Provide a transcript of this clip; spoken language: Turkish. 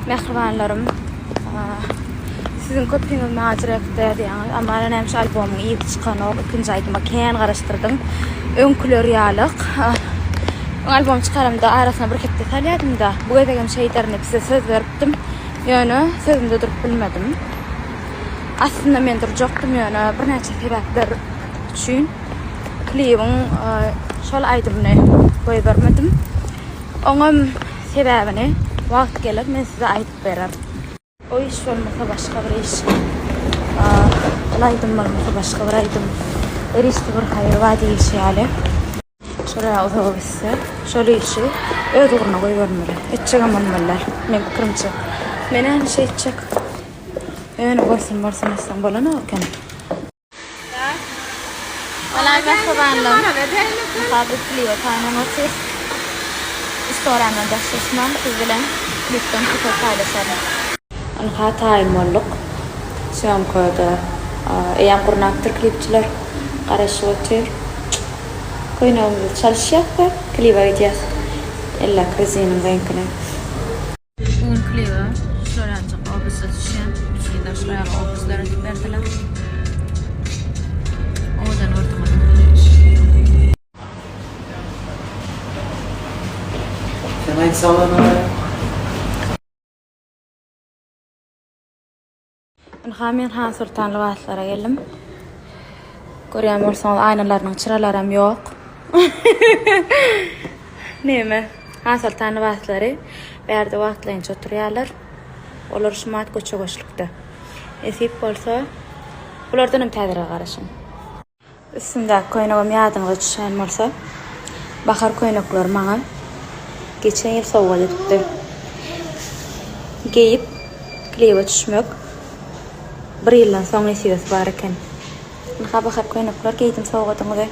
Mehribanlarım. Sizin köpüňiz majerekde diýäňiz. Ama men hem şu albomyň ilk çykany ikinji aýdyma kän garaşdyrdyň. Öňküler ýalyk. Albom çykarymda arasyna bir kep detal ýazdım da. Bu gedegem şeýlerini bize söz beripdim. Ýöne sözümde durup bilmedim. Aslında men durjokdum ýöne bir näçe sebäpler üçin klibiň şol aýdymny goýup bermedim. Oňam sebäbini wagt gelip men size aýdyp berer. O iş olmasa başka bir iş. Alaydım olmasa başka bir aýdym. Erişdi bir hayır wadi işi ýaly. Şuraya otobüsse, şöyle işi öyle uğruna koy vermeli. Etçek amanmalar. Men fikrimçe. Menen şey etçek. Yani bolsun etsen bolana oken. Olay merhabanlar. Habitliyor tanım otis. İstoramdan başlasam siz bilen lütfen foto paylaşalım. Hatay molluk. Şom koyda eýan gurnaktır klipçiler garaşyp otyr. Koynamda çalışýakda kliba gidýär. Ella krizinin renkine. Un kliba şoranca obuzda düşen. Şeýle şoýar obuzlara berdiler. Odan ortama. Kemal sağlamlar. Men Sultan Lawatlara geldim. Görýän bolsaňyz aýnalarynyň çyralary hem ýok. Neme? Sultan Lawatlary berde wagtlaýynça oturýarlar. Olar şumat göçe-göçlükde. Esip bolsa, bulardan hem täzere garaşyn. Üstünde koýnagam ýadyňyza düşen bolsa, bahar koýnaklar maňa geçen ýyl sowga edipdi. Geyip, kliba düşmek. Bir ýyldan soň esibes bar eken. Bahar koýnaklar geýdim sowgadyňyzy.